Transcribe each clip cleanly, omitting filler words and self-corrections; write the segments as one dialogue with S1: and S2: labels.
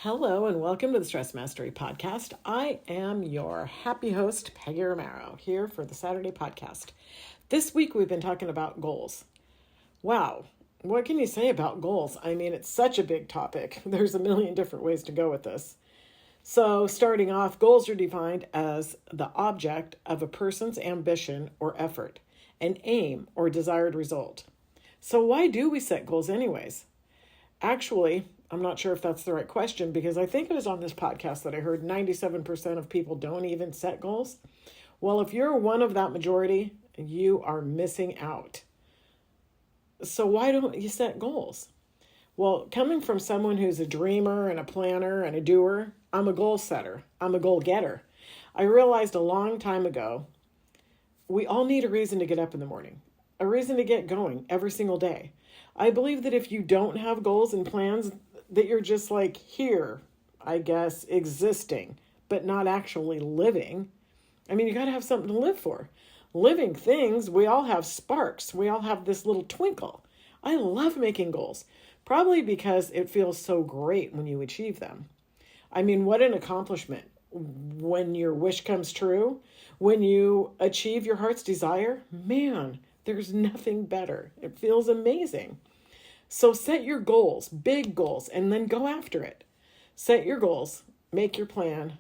S1: Hello and welcome to the Stress Mastery Podcast. I am your happy host, Peggy Romero, here for the Saturday podcast. This week we've been talking about goals. Wow, what can you say about goals? I mean, it's such a big topic. There's a million different ways to go with this. So starting off, goals are defined as the object of a person's ambition or effort, an aim or desired result. So why do we set goals anyways? Actually, I'm not sure if that's the right question because I think it was on this podcast that I heard 97% of people don't even set goals. Well, if you're one of that majority, you are missing out. So why don't you set goals? Well, coming from someone who's a dreamer and a planner and a doer, I'm a goal setter. I'm a goal getter. I realized a long time ago, we all need a reason to get up in the morning, a reason to get going every single day. I believe that if you don't have goals and plans, that you're just like here, I guess, existing, but not actually living. I mean, you got to have something to live for. Living things, we all have sparks. We all have this little twinkle. I love making goals, probably because it feels so great when you achieve them. I mean, what an accomplishment. When your wish comes true, when you achieve your heart's desire, man, there's nothing better. It feels amazing. So set your goals, big goals, and then go after it. Set your goals, make your plan,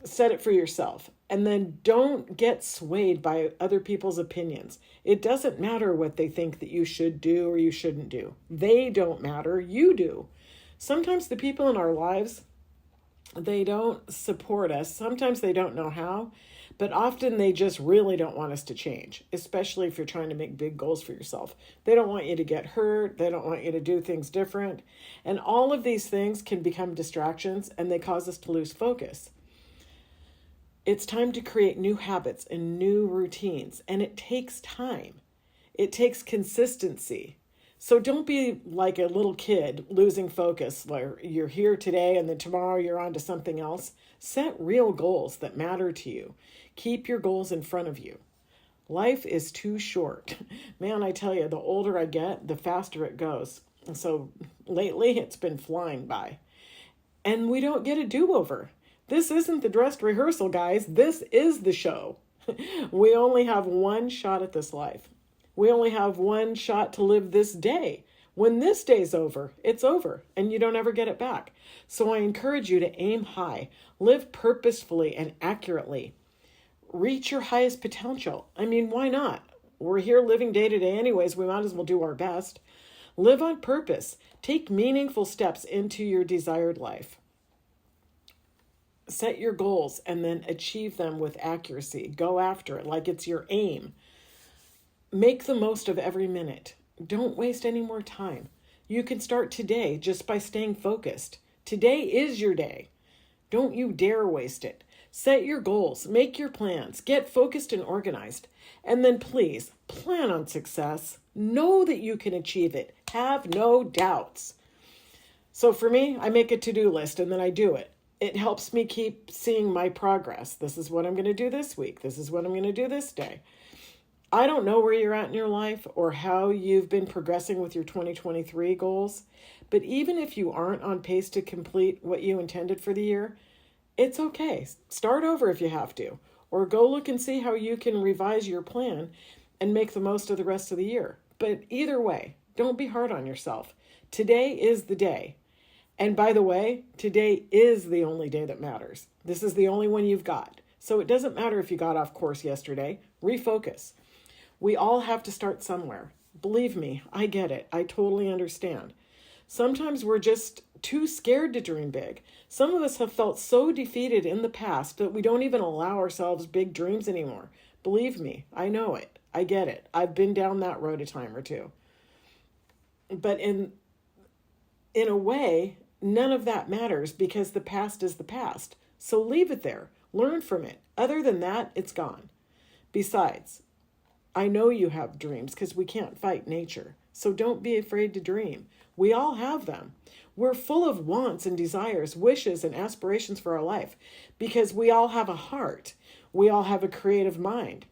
S1: set it for yourself, and then don't get swayed by other people's opinions. It doesn't matter what they think that you should do or you shouldn't do. They don't matter, you do. Sometimes the people in our lives, they don't support us. Sometimes they don't know how, but often they just really don't want us to change, especially if you're trying to make big goals for yourself. They don't want you to get hurt. They don't want you to do things different. And all of these things can become distractions and they cause us to lose focus. It's time to create new habits and new routines, and it takes time. It takes consistency. So don't be like a little kid losing focus, where you're here today and then tomorrow you're on to something else. Set real goals that matter to you. Keep your goals in front of you. Life is too short. Man, I tell you, the older I get, the faster it goes. And so lately it's been flying by. And we don't get a do-over. This isn't the dress rehearsal, guys. This is the show. We only have one shot at this life. We only have one shot to live this day. When this day's over, it's over, and you don't ever get it back. So I encourage you to aim high, live purposefully and accurately. Reach your highest potential. I mean, why not? We're here living day to day anyways. We might as well do our best. Live on purpose. Take meaningful steps into your desired life. Set your goals and then achieve them with accuracy. Go after it like it's your aim. Make the most of every minute. Don't waste any more time. You can start today just by staying focused. Today is your day. Don't you dare waste it. Set your goals, make your plans, get focused and organized, and then please plan on success. Know that you can achieve it. Have no doubts. So for me, I make a to-do list and then I do it. It helps me keep seeing my progress. This is what I'm going to do this week. This is what I'm going to do this day. I don't know where you're at in your life or how you've been progressing with your 2023 goals, but even if you aren't on pace to complete what you intended for the year, it's okay. Start over if you have to, or go look and see how you can revise your plan and make the most of the rest of the year. But either way, don't be hard on yourself. Today is the day. And by the way, today is the only day that matters. This is the only one you've got. So it doesn't matter if you got off course yesterday. Refocus. We all have to start somewhere. Believe me, I get it. I totally understand. Sometimes we're just too scared to dream big. Some of us have felt so defeated in the past that we don't even allow ourselves big dreams anymore. Believe me, I know it. I get it. I've been down that road a time or two. But in a way, none of that matters because the past is the past. So leave it there. Learn from it. Other than that, it's gone. Besides, I know you have dreams because we can't fight nature. So don't be afraid to dream. We all have them. We're full of wants and desires, wishes and aspirations for our life because we all have a heart. We all have a creative mind.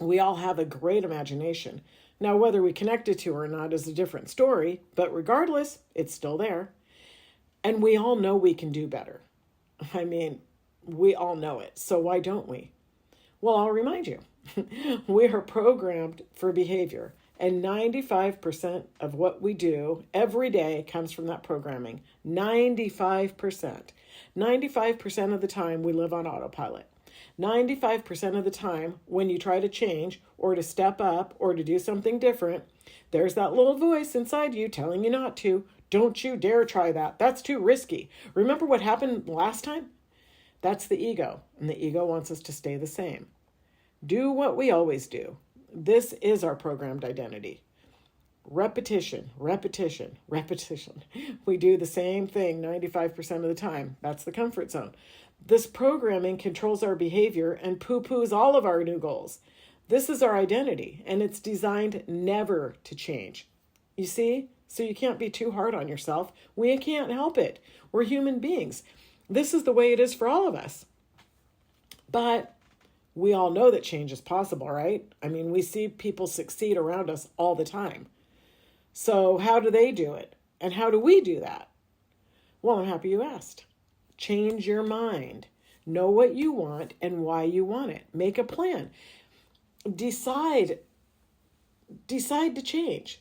S1: We all have a great imagination. Now, whether we connect it to or not is a different story, but regardless, it's still there. And we all know we can do better. I mean, we all know it. So why don't we? Well, I'll remind you, we are programmed for behavior. And 95% of what we do every day comes from that programming. 95%. 95% of the time we live on autopilot. 95% of the time when you try to change or to step up or to do something different, there's that little voice inside you telling you not to. Don't you dare try that. That's too risky. Remember what happened last time? That's the ego. And the ego wants us to stay the same. Do what we always do. This is our programmed identity. Repetition, repetition, repetition. We do the same thing 95% of the time. That's the comfort zone. This programming controls our behavior and poo-poos all of our new goals. This is our identity, and it's designed never to change. You see? So you can't be too hard on yourself. We can't help it. We're human beings. This is the way it is for all of us. But we all know that change is possible, right? I mean, we see people succeed around us all the time. So how do they do it? And how do we do that? Well, I'm happy you asked. Change your mind. Know what you want and why you want it. Make a plan. Decide to change.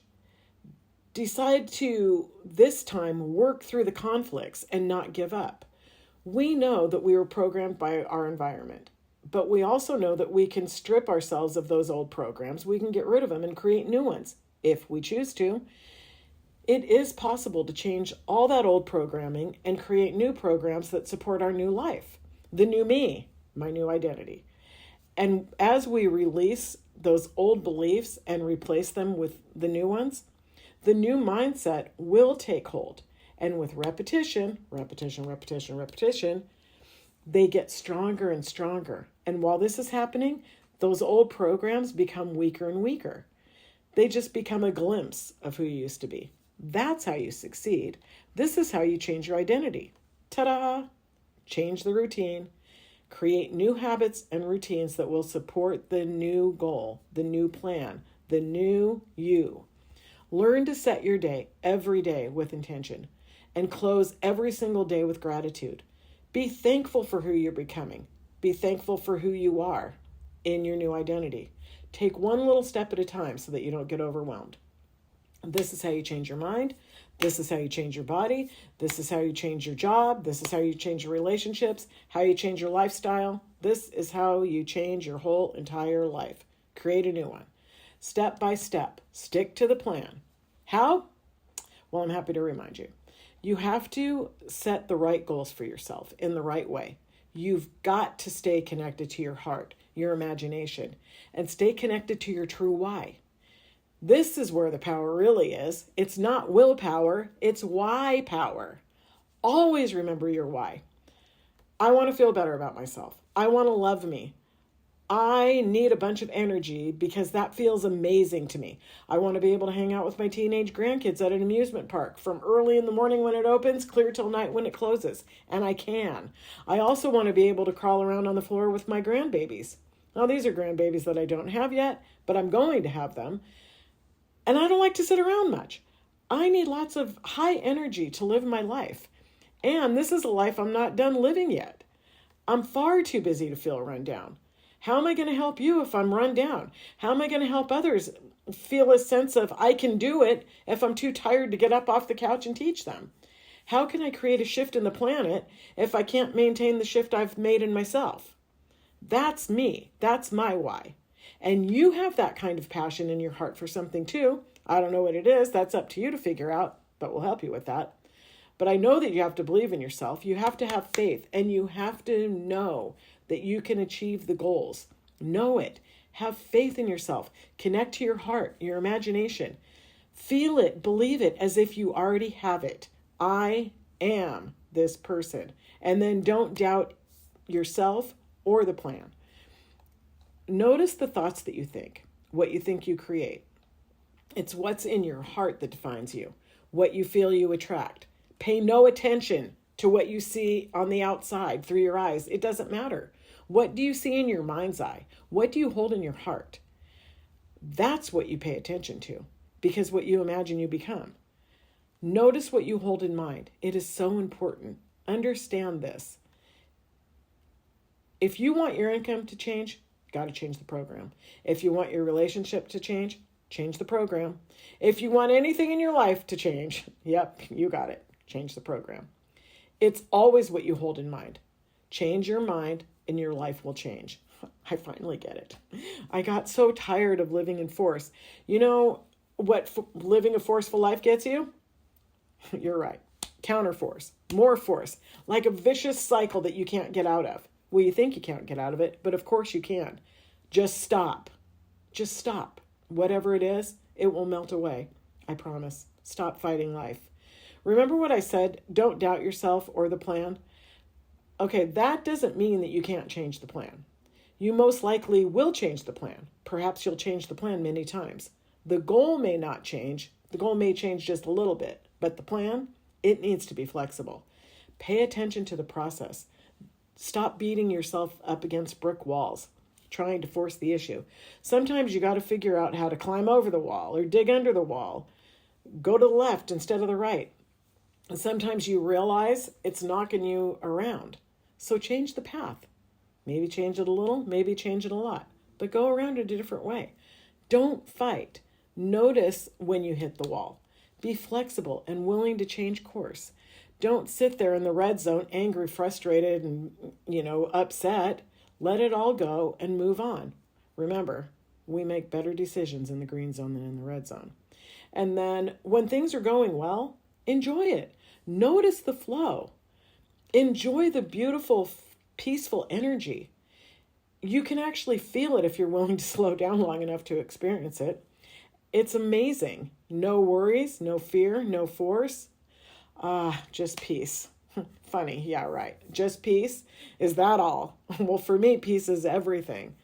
S1: Decide to, this time, work through the conflicts and not give up. We know that we were programmed by our environment, but we also know that we can strip ourselves of those old programs. We can get rid of them and create new ones if we choose to. It is possible to change all that old programming and create new programs that support our new life, the new me, my new identity. And as we release those old beliefs and replace them with the new ones, the new mindset will take hold. And with repetition, they get stronger and stronger. And while this is happening, those old programs become weaker and weaker. They just become a glimpse of who you used to be. That's how you succeed. This is how you change your identity. Ta-da! Change the routine. Create new habits and routines that will support the new goal, the new plan, the new you. Learn to set your day every day with intention and close every single day with gratitude. Be thankful for who you're becoming. Be thankful for who you are in your new identity. Take one little step at a time so that you don't get overwhelmed. This is how you change your mind. This is how you change your body. This is how you change your job. This is how you change your relationships, how you change your lifestyle. This is how you change your whole entire life. Create a new one. Step by step. Stick to the plan. How? Well, I'm happy to remind you. You have to set the right goals for yourself in the right way. You've got to stay connected to your heart, your imagination, and stay connected to your true why. This is where the power really is. It's not willpower, it's why power. Always remember your why. I want to feel better about myself. I want to love me. I need a bunch of energy because that feels amazing to me. I want to be able to hang out with my teenage grandkids at an amusement park from early in the morning when it opens, clear till night when it closes. And I can. I also want to be able to crawl around on the floor with my grandbabies. Now, these are grandbabies that I don't have yet, but I'm going to have them. And I don't like to sit around much. I need lots of high energy to live my life. And this is a life I'm not done living yet. I'm far too busy to feel run down. How am I going to help you if I'm run down? How am I going to help others feel a sense of I can do it if I'm too tired to get up off the couch and teach them? How can I create a shift in the planet if I can't maintain the shift I've made in myself? That's me. That's my why. And you have that kind of passion in your heart for something too. I don't know what it is. That's up to you to figure out, but we'll help you with that. But I know that you have to believe in yourself. You have to have faith, and you have to know that you can achieve the goals. Know it. Have faith in yourself. Connect to your heart, your imagination. Feel it, believe it as if you already have it. I am this person. And then don't doubt yourself or the plan. Notice the thoughts that you think, what you think you create. It's what's in your heart that defines you, what you feel you attract. Pay no attention to what you see on the outside through your eyes. It doesn't matter. What do you see in your mind's eye? What do you hold in your heart? That's what you pay attention to, because what you imagine you become. Notice what you hold in mind. It is so important. Understand this. If you want your income to change, got to change the program. If you want your relationship to change the program. If you want anything in your life to change, yep, you got it. Change the program. It's always what you hold in mind. Change your mind and your life will change. I finally get it. I got so tired of living in force. You know what living a forceful life gets you? You're right. Counterforce, more force, like a vicious cycle that you can't get out of. Well, you think you can't get out of it, but of course you can. Just stop. Just stop. Whatever it is, it will melt away. I promise. Stop fighting life. Remember what I said? Don't doubt yourself or the plan. Okay, that doesn't mean that you can't change the plan. You most likely will change the plan. Perhaps you'll change the plan many times. The goal may not change. The goal may change just a little bit, but the plan, it needs to be flexible. Pay attention to the process. Stop beating yourself up against brick walls, trying to force the issue. Sometimes you got to figure out how to climb over the wall or dig under the wall. Go to the left instead of the right. And sometimes you realize it's knocking you around. So change the path. Maybe change it a little, maybe change it a lot, but go around it a different way. Don't fight. Notice when you hit the wall. Be flexible and willing to change course. Don't sit there in the red zone, angry, frustrated, and, upset. Let it all go and move on. Remember, we make better decisions in the green zone than in the red zone. And then when things are going well, enjoy it. Notice the flow. Enjoy the beautiful, peaceful energy. You can actually feel it if you're willing to slow down long enough to experience it. It's amazing. No worries, no fear, no force. Just peace. Funny, yeah, right. Just peace. Is that all? Well, for me, peace is everything.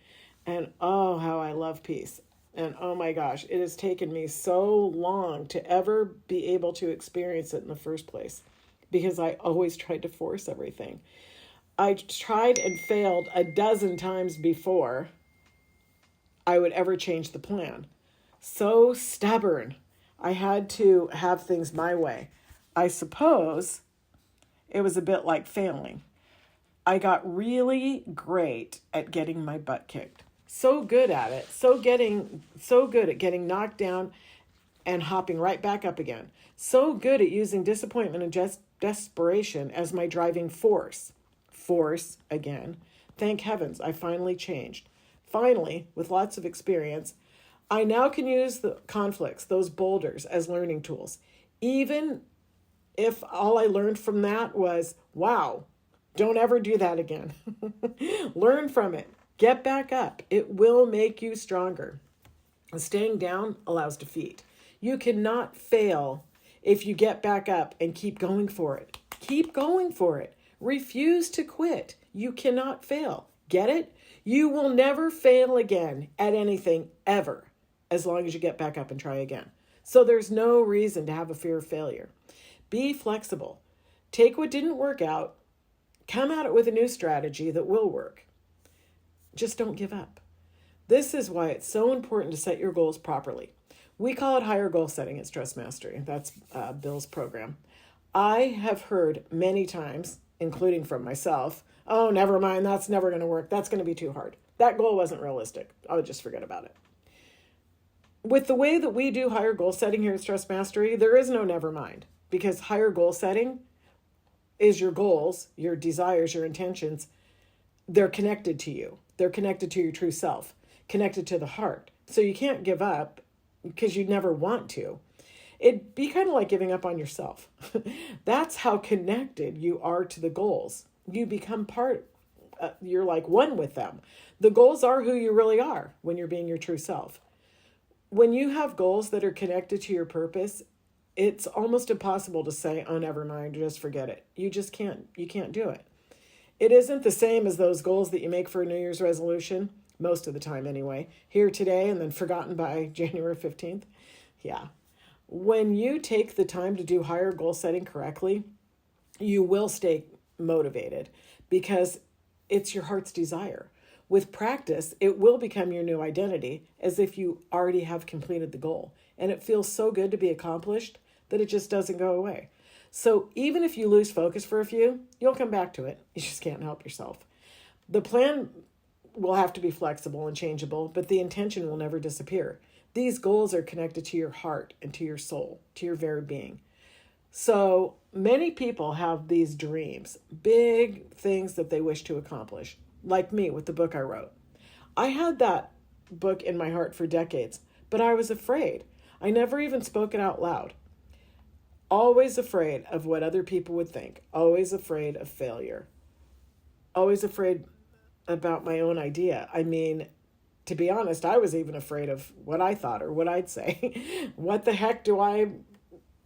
S1: And oh, how I love peace. And oh my gosh, it has taken me so long to ever be able to experience it in the first place because I always tried to force everything. I tried and failed a dozen times before I would ever change the plan. So stubborn. I had to have things my way. I suppose it was a bit like failing. I got really great at getting my butt kicked. So good at it. So good at getting knocked down and hopping right back up again. So good at using disappointment and just desperation as my driving force. Force again. Thank heavens, I finally changed. Finally, with lots of experience, I now can use the conflicts, those boulders, as learning tools. Even if all I learned from that was, wow, don't ever do that again. Learn from it. Get back up. It will make you stronger. Staying down allows defeat. You cannot fail if you get back up and keep going for it. Keep going for it. Refuse to quit. You cannot fail. Get it? You will never fail again at anything ever, as long as you get back up and try again. So there's no reason to have a fear of failure. Be flexible. Take what didn't work out. Come at it with a new strategy that will work. Just don't give up. This is why it's so important to set your goals properly. We call it higher goal setting at Stress Mastery. That's Bill's program. I have heard many times, including from myself, oh, never mind, that's never going to work. That's going to be too hard. That goal wasn't realistic. I'll just forget about it. With the way that we do higher goal setting here at Stress Mastery, there is no never mind, because higher goal setting is your goals, your desires, your intentions. They're connected to you. They're connected to your true self, connected to the heart. So you can't give up because you never want to. It'd be kind of like giving up on yourself. That's how connected you are to the goals. You become you're like one with them. The goals are who you really are when you're being your true self. When you have goals that are connected to your purpose, it's almost impossible to say, oh, never mind, just forget it. You just can't. You can't do it. It isn't the same as those goals that you make for a New Year's resolution, most of the time anyway, here today and then forgotten by January 15th. Yeah. When you take the time to do higher goal setting correctly, you will stay motivated because it's your heart's desire. With practice, it will become your new identity as if you already have completed the goal. And it feels so good to be accomplished that it just doesn't go away. So even if you lose focus for a few, you'll come back to it. You just can't help yourself. The plan will have to be flexible and changeable, but the intention will never disappear. These goals are connected to your heart and to your soul, to your very being. So many people have these dreams, big things that they wish to accomplish, like me with the book I wrote. I had that book in my heart for decades, but I was afraid. I never even spoke it out loud. Always afraid of what other people would think, always afraid of failure, always afraid about my own idea. I mean, to be honest, I was even afraid of what I thought or what I'd say. What the heck do I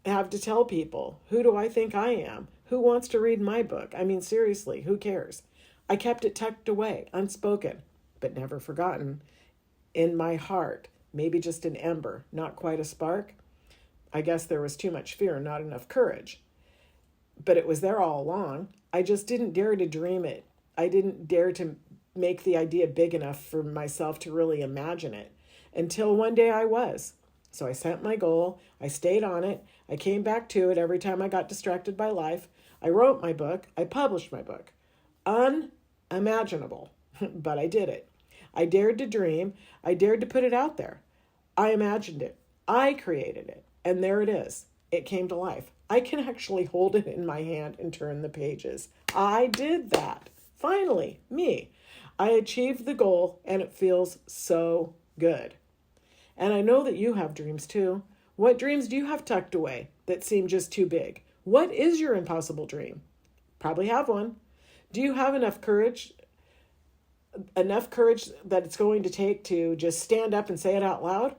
S1: have to tell people? Who do I think I am? Who wants to read my book? I mean, seriously, who cares? I kept it tucked away, unspoken, but never forgotten. In my heart, maybe just an ember, not quite a spark. I guess there was too much fear, not enough courage. But it was there all along. I just didn't dare to dream it. I didn't dare to make the idea big enough for myself to really imagine it until one day I was. So I set my goal. I stayed on it. I came back to it every time I got distracted by life. I wrote my book. I published my book. Unimaginable, but I did it. I dared to dream. I dared to put it out there. I imagined it. I created it. And there it is. It came to life. I can actually hold it in my hand and turn the pages. I did that. Finally, me. I achieved the goal and it feels so good. And I know that you have dreams too. What dreams do you have tucked away that seem just too big? What is your impossible dream? Probably have one. Do you have enough courage that it's going to take to just stand up and say it out loud?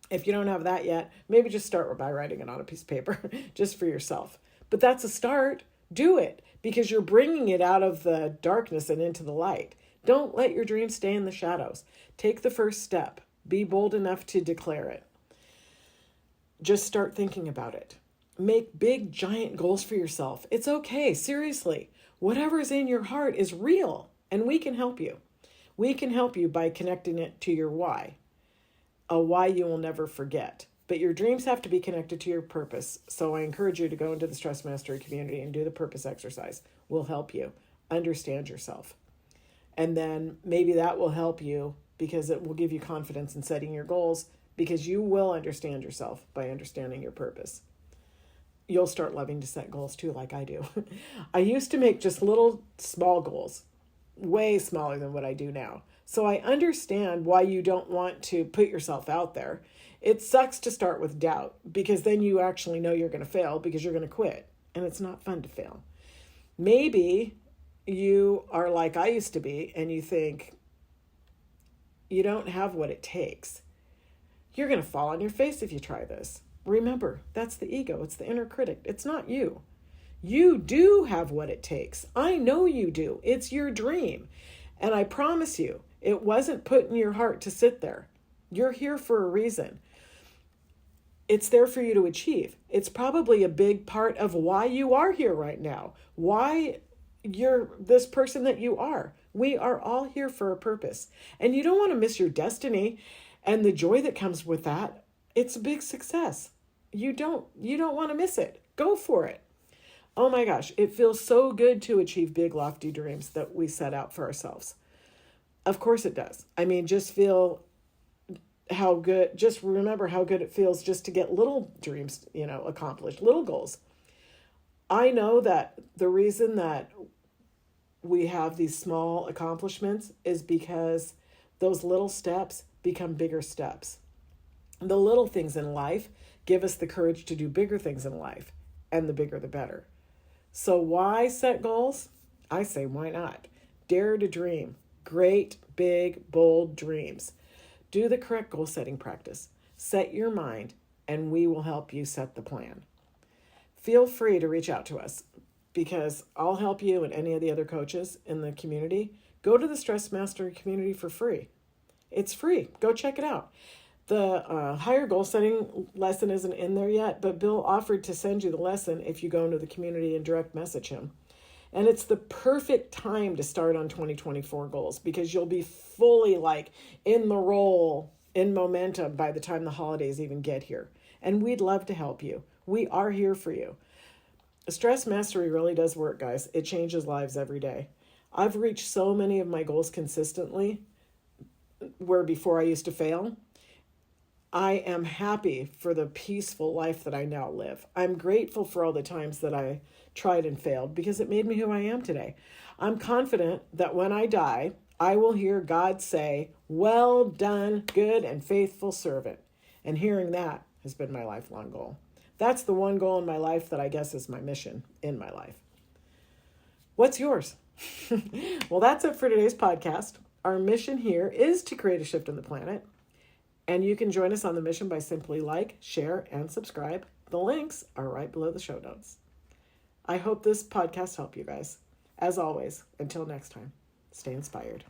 S1: If you don't have that yet, maybe just start by writing it on a piece of paper just for yourself. But that's a start. Do it because you're bringing it out of the darkness and into the light. Don't let your dreams stay in the shadows. Take the first step. Be bold enough to declare it. Just start thinking about it. Make big, giant goals for yourself. It's okay. Seriously. Whatever is in your heart is real, and we can help you. We can help you by connecting it to your why. A why you will never forget. But your dreams have to be connected to your purpose. So I encourage you to go into the Stress Mastery community and do the purpose exercise. We'll help you understand yourself. And then maybe that will help you because it will give you confidence in setting your goals because you will understand yourself by understanding your purpose. You'll start loving to set goals too, like I do. I used to make just little small goals, way smaller than what I do now. So I understand why you don't want to put yourself out there. It sucks to start with doubt because then you actually know you're going to fail because you're going to quit. And it's not fun to fail. Maybe you are like I used to be and you think you don't have what it takes. You're going to fall on your face if you try this. Remember, that's the ego. It's the inner critic. It's not you. You do have what it takes. I know you do. It's your dream. And I promise you, it wasn't put in your heart to sit there. You're here for a reason. It's there for you to achieve. It's probably a big part of why you are here right now. Why you're this person that you are. We are all here for a purpose. And you don't want to miss your destiny and the joy that comes with that. It's a big success. You don't want to miss it. Go for it. Oh my gosh, it feels so good to achieve big, lofty dreams that we set out for ourselves. Of course it does. I mean, just remember how good it feels just to get little dreams, accomplished, little goals. I know that the reason that we have these small accomplishments is because those little steps become bigger steps. The little things in life give us the courage to do bigger things in life, and the bigger the better. So why set goals? I say, why not? Dare to dream. Great, big, bold dreams. Do the correct goal setting practice. Set your mind, and we will help you set the plan. Feel free to reach out to us because I'll help you and any of the other coaches in the community. Go to the Stress Mastery community for free. It's free. Go check it out. The higher goal setting lesson isn't in there yet, but Bill offered to send you the lesson if you go into the community and direct message him. And it's the perfect time to start on 2024 goals because you'll be fully in the role, in momentum by the time the holidays even get here. And we'd love to help you. We are here for you. Stress mastery really does work, guys. It changes lives every day. I've reached so many of my goals consistently where before I used to fail. I am happy for the peaceful life that I now live. I'm grateful for all the times that I tried and failed because it made me who I am today. I'm confident that when I die, I will hear God say, "Well done, good and faithful servant." And hearing that has been my lifelong goal. That's the one goal in my life that I guess is my mission in my life. What's yours? Well, that's it for today's podcast. Our mission here is to create a shift in the planet. And you can join us on the mission by simply like, share, and subscribe. The links are right below the show notes. I hope this podcast helped you guys. As always, until next time, stay inspired.